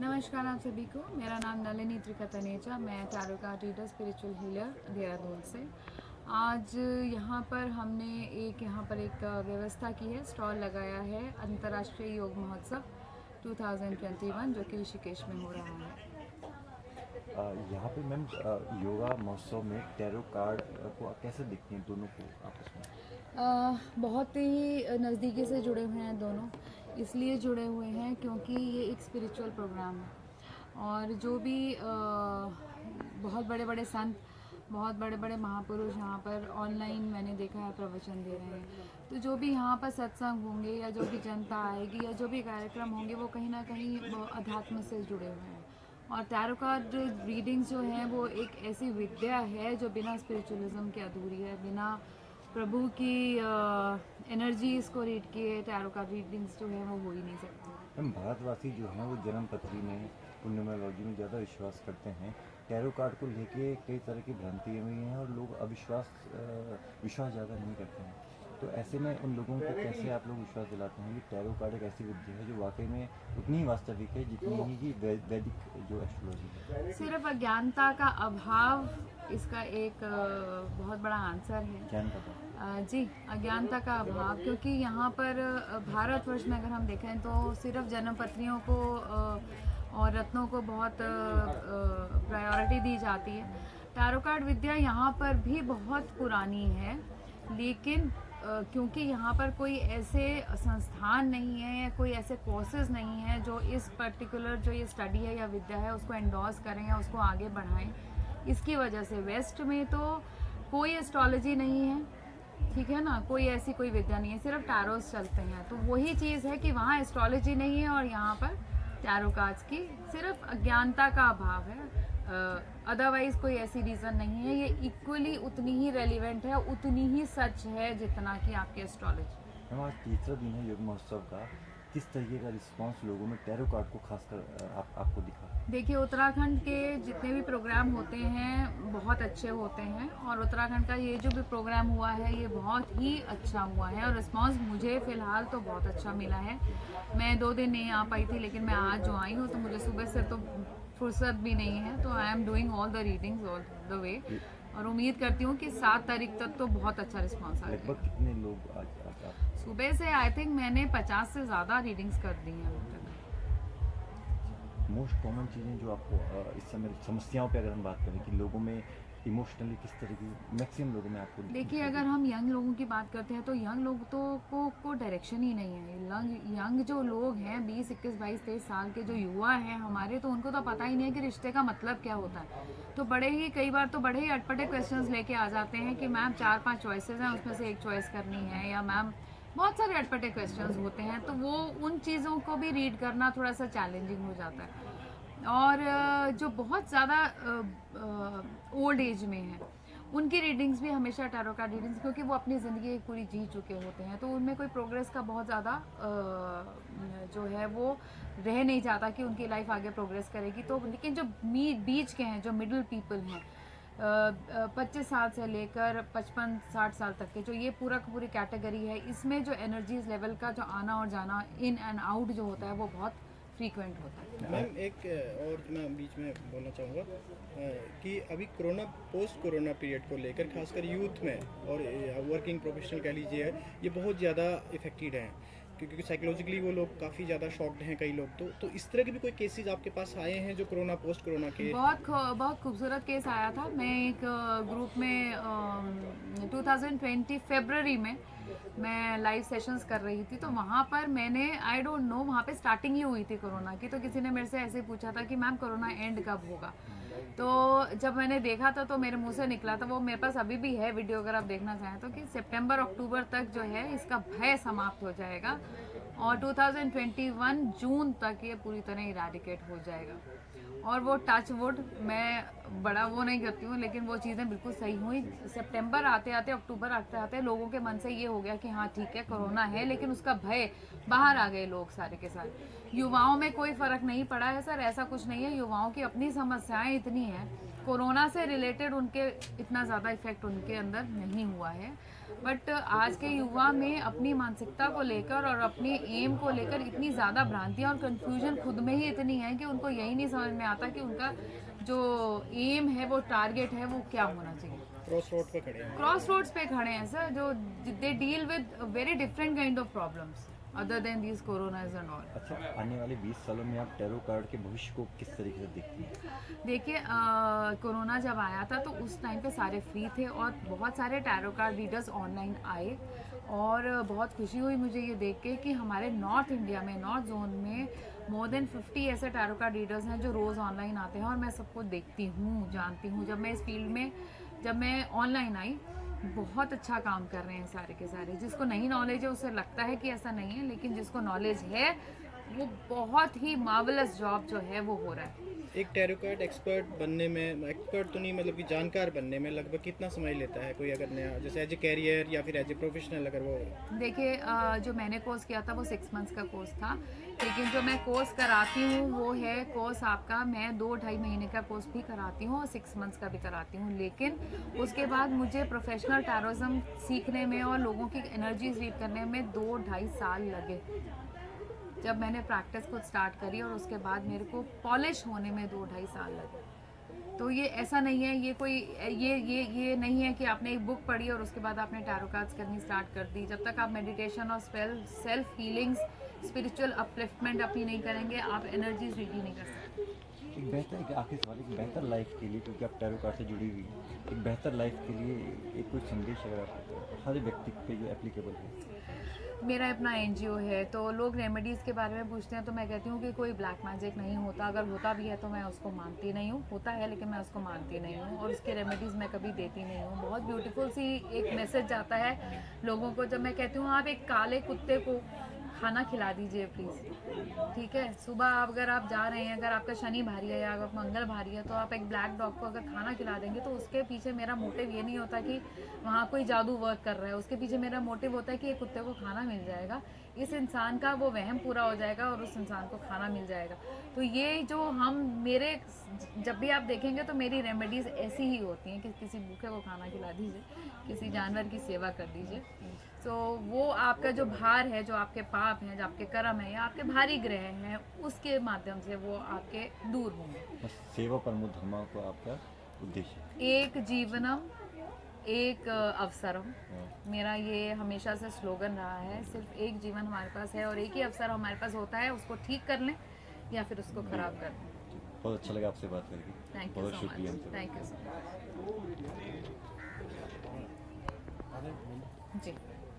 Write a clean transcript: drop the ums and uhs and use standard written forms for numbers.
नमस्कार आप सभी को। मेरा नाम नलिनी त्रिका तनेजा, मैं tarot card reader, spiritual healer Dehradun से। आज यहाँ पर एक व्यवस्था की है, स्टॉल लगाया है अंतर्राष्ट्रीय योग महोत्सव 2021 जो कि ऋषिकेश में हो रहा है। यहाँ पे मैम योगा महोत्सव में टैरो कार्ड को कैसे देखती हैं दोनों को आपस में? बहुत ही नज़दीकी से जुड़े हुए हैं दोनों, इसलिए जुड़े हुए हैं क्योंकि ये एक स्पिरिचुअल प्रोग्राम है और जो भी बहुत बड़े बड़े संत, बहुत बड़े बड़े महापुरुष यहाँ पर ऑनलाइन मैंने देखा है प्रवचन दे रहे हैं। तो जो भी यहाँ पर सत्संग होंगे या जो भी जनता आएगी या जो भी कार्यक्रम होंगे वो कहीं ना कहीं अध्यात्म से जुड़े हुए हैं। और टैरो कार्ड रीडिंग्स जो हैं वो एक ऐसी विद्या है जो बिना स्पिरिचुअलिज्म के अधूरी है। बिना प्रभु की एनर्जीज को रीड किए टैरो कार्ड रीडिंग्स जो है वो हो ही नहीं सकती। मैम भारतवासी जो हैं वो जन्म पत्री में, पुण्यमोलॉजी में ज़्यादा विश्वास करते हैं। टैरो कार्ड को लेके कई तरह की भ्रांतियाँ हुई हैं और लोग विश्वास ज़्यादा नहीं करते हैं। तो ऐसे में उन लोगों को कैसे आप लोग विश्वास दिलाते हैं कि टैरो कार्ड एक ऐसी विद्या है जो वाकई में उतनी ही वास्तविक है जितनी ही कि वैदिक जो एस्ट्रोलॉजी है? सिर्फ अज्ञानता का अभाव इसका एक बहुत बड़ा आंसर है। ज्ञान का जी, अज्ञानता का अभाव, क्योंकि यहाँ पर भारतवर्ष में अगर हम देखें तो सिर्फ जन्मपत्रियों को और रत्नों को बहुत प्रायोरिटी दी जाती है। टैरो कार्ड विद्या यहाँ पर भी बहुत पुरानी है, लेकिन क्योंकि यहाँ पर कोई ऐसे संस्थान नहीं है या कोई ऐसे कोर्सेज नहीं है जो इस पर्टिकुलर जो ये स्टडी है या विद्या है उसको एंडोर्स करें या उसको आगे बढ़ाएं, इसकी वजह से वेस्ट में तो कोई एस्ट्रोलॉजी नहीं है, ठीक है ना, कोई विद्या नहीं है, सिर्फ टैरोस चलते हैं। तो वही चीज़ है कि वहाँ एस्ट्रोलॉजी नहीं है और यहाँ पर टैरो कार्ड्स की सिर्फ अज्ञानता का अभाव है। अदरवाइज कोई ऐसी रीज़न नहीं है। ये इक्वली उतनी ही रेलिवेंट है, उतनी ही सच है जितना कि आपकी एस्ट्रोलॉजी। मैम आज तीसरा दिन है योग महोत्सव का, किस तरीके का रिस्पांस लोगों में टैरो कार्ड को खासकर आपको दिखा? देखिए, उत्तराखंड के जितने भी प्रोग्राम होते हैं बहुत अच्छे होते हैं और उत्तराखंड का ये जो भी प्रोग्राम हुआ है ये बहुत ही अच्छा हुआ है और रिस्पांस मुझे फ़िलहाल तो बहुत अच्छा मिला है। मैं 2 दिन नहीं आ पाई थी, लेकिन मैं आज जो आई हूँ तो मुझे सुबह से तो फुर्सत भी नहीं है, तो I am doing all the readings all the way और उम्मीद करती हूँ कि 7 तारीख तक तो बहुत अच्छा रिस्पांस आएगा। लगभग कितने लोग आज सुबह से आई थिंक मैंने 50 से ज़्यादा रीडिंग्स कर दी हैं। मोस्ट कॉमन चीज़ें जो आपको इस समय समस्याओं पे अगर हम बात करें कि लोगों में इमोशनली किस तरह की मैक्सिमम लोगों में आपको देखिए, अगर हम यंग लोगों की बात करते हैं तो यंग लोग तो को डायरेक्शन ही नहीं है। यंग जो लोग हैं 20, 21, 22, 23 साल के जो युवा हैं हमारे, तो उनको तो पता ही नहीं है कि रिश्ते का मतलब क्या होता है। तो कई बार तो बड़े ही अटपटे क्वेश्चंस लेके आ जाते हैं कि मैम 4-5 चॉइसेस हैं, उसमें से एक चॉइस करनी है, या मैम बहुत सारे अटपटे क्वेश्चंस होते हैं। तो वो उन चीज़ों को भी रीड करना थोड़ा सा चैलेंजिंग हो जाता है। और जो बहुत ज़्यादा ओल्ड एज में है उनकी रीडिंग्स भी हमेशा टैरो कार्ड रीडिंग्स, क्योंकि वो अपनी ज़िंदगी एक पूरी जी चुके होते हैं, तो उनमें कोई प्रोग्रेस का बहुत ज़्यादा जो है वो रह नहीं जाता कि उनकी लाइफ आगे प्रोग्रेस करेगी। तो लेकिन जो बीच के हैं, जो मिडिल पीपल हैं, 25 साल से लेकर 55-60 साल तक के, जो ये पूरी कैटेगरी है, इसमें जो एनर्जीज लेवल का जो आना और जाना, इन एंड आउट जो होता है वो बहुत फ्रीक्वेंट होता है। मैम एक और मैं बीच में बोलना चाहूँगा कि अभी पोस्ट कोरोना पीरियड को लेकर खासकर यूथ में और वर्किंग प्रोफेशनल कह लीजिए, ये बहुत ज़्यादा इफेक्टेड हैं क्योंकि साइकोलॉजिकली वो लोग काफ़ी ज़्यादा शॉक्ड हैं कई लोग। तो इस तरह के भी कोई केसेस आपके पास आए हैं जो पोस्ट कोरोना के? बहुत खूबसूरत केस आया था। मैं एक ग्रुप में 2020 फरवरी में मैं लाइव सेशंस कर रही थी, तो वहाँ पर मैंने आई डोंट नो, वहाँ पे स्टार्टिंग ही हुई थी कोरोना की, तो किसी ने मेरे से ऐसे पूछा था कि मैम कोरोना एंड कब होगा। तो जब मैंने देखा था तो मेरे मुंह से निकला था, वो मेरे पास अभी भी है वीडियो अगर आप देखना चाहें तो, कि सितंबर अक्टूबर तक जो है इसका भय समाप्त हो जाएगा और 2021 जून तक ये पूरी तरह इराडिकेट हो जाएगा। और वो टच वुड, मैं बड़ा वो नहीं करती हूँ, लेकिन वो चीज़ें बिल्कुल सही हुई। सितंबर आते आते, अक्टूबर आते आते लोगों के मन से ये हो गया कि हाँ ठीक है कोरोना है, लेकिन उसका भय बाहर आ गए लोग सारे के सारे। युवाओं में कोई फ़र्क नहीं पड़ा है सर, ऐसा कुछ नहीं है। युवाओं की अपनी समस्याएं इतनी हैं, कोरोना से रिलेटेड उनके इतना ज़्यादा इफेक्ट उनके अंदर नहीं हुआ है। बट आज के युवा में अपनी मानसिकता को लेकर और अपने एम को लेकर इतनी ज़्यादा भ्रांतियाँ और कंफ्यूजन खुद में ही इतनी है कि उनको यही नहीं समझ में आता कि उनका जो एम है, वो टारगेट है, वो क्या होना चाहिए। क्रॉस रोड पे खड़े हैं। क्रॉस रोड्स पे खड़े हैं सर, जो they deal with very different kind of problems other than these coronas and all. अच्छा, आने वाले 20 सालों में आप टैरो कार्ड के भविष्य को किस तरीके से देखती हैं? देखिए, कोरोना जब आया था तो उस टाइम पे सारे फ्री थे और बहुत सारे टैरो कार्ड रीडर्स ऑनलाइन आए और बहुत खुशी हुई मुझे ये देख के कि हमारे नॉर्थ इंडिया में, नॉर्थ जोन में मोर देन 50 ऐसे टैरो कार्ड रीडर्स हैं जो रोज़ ऑनलाइन आते हैं और मैं सबको देखती हूँ, जानती हूँ। जब मैं इस फील्ड में, जब मैं ऑनलाइन आई, बहुत अच्छा काम कर रहे हैं सारे के सारे। जिसको नहीं नॉलेज है उसे लगता है कि ऐसा नहीं है, लेकिन जिसको नॉलेज है वो बहुत ही मार्वलस जॉब जो है वो हो रहा है। एक टैरो कार्ड एक्सपर्ट बनने में, एक्सपर्ट तो नहीं मतलब कि जानकार बनने में लगभग कितना समय लेता है कोई अगर नया, जैसे एज ए कैरियर या फिर एज ए प्रोफेशनल अगर वो? देखिए, जो मैंने कोर्स किया था वो 6 मंथ्स का कोर्स था, लेकिन जो मैं कोर्स कराती हूँ वो है कोर्स आपका, मैं 2-2.5 महीने का कोर्स भी कराती हूँ और 6 मंथ्स का भी कराती हूँ। लेकिन उसके बाद मुझे प्रोफेशनल टैरोइज्म सीखने में और लोगों की एनर्जीज रीड करने में 2-2.5 साल लगे जब मैंने प्रैक्टिस खुद स्टार्ट करी, और उसके बाद मेरे को पॉलिश होने में 2-2.5 साल लगे। तो ये ऐसा नहीं है, ये कोई ये नहीं है कि आपने एक बुक पढ़ी और उसके बाद आपने टैरो कार्ड्स करनी स्टार्ट कर दी। जब तक आप मेडिटेशन और सेल्फ हीलिंग्स, स्पिरिचुअल अपलिफ्टमेंट अपनी नहीं करेंगे, आप एनर्जीज रीड ही नहीं कर सकते। एक बेहतर, एक आखिरी सवाल, एक बेहतर लाइफ के लिए, क्योंकि आप टैरो कार्ड से जुड़ी हुई हैं, एक बेहतर लाइफ के लिए एक कोई संदेश अगर आप हर व्यक्ति पे जो एप्लीकेबल है? मेरा अपना एनजीओ है, तो लोग रेमेडीज़ के बारे में पूछते हैं तो मैं कहती हूँ कि कोई ब्लैक मैजिक नहीं होता। अगर होता भी है तो मैं उसको मानती नहीं हूँ, होता है लेकिन मैं उसको मानती नहीं हूँ, और उसके रेमेडीज़ मैं कभी देती नहीं हूँ। बहुत ब्यूटीफुल सी एक मैसेज जाता है लोगों को जब मैं कहती हूँ आप एक काले कुत्ते को खाना खिला दीजिए प्लीज़, ठीक है। सुबह अगर आप जा रहे हैं, अगर आपका शनि भारी है या अगर मंगल भारी है, तो आप एक ब्लैक डॉग को अगर खाना खिला देंगे तो उसके पीछे मेरा मोटिव ये नहीं होता कि वहाँ कोई जादू वर्क कर रहा है। उसके पीछे मेरा मोटिव होता है कि एक कुत्ते को खाना मिल जाएगा, इस इंसान का वो वहम पूरा हो जाएगा और उस इंसान को खाना मिल जाएगा। तो ये जो मेरे जब भी आप देखेंगे तो मेरी रेमेडीज़ ऐसी ही होती हैं कि किसी भूखे को खाना खिला दीजिए, किसी जानवर की सेवा कर दीजिए। तो वो आपका जो भार है, जो आपके पाप हैं, जो आपके कर्म है या आपके भारी ग्रह हैं, उसके माध्यम से वो आपके दूर होंगे। बस सेवा परमो धर्मा को आपका उद्देश्य? एक जीवनम एक अवसरम, मेरा ये हमेशा से स्लोगन रहा है। सिर्फ एक जीवन हमारे पास है और एक ही अवसर हमारे पास होता है, उसको ठीक कर लें या फिर उसको खराब कर लें। बहुत अच्छा लगा आपसे बात करके। थैंक यू बहुत सो शुक्रिया। Much, thank you so much ji.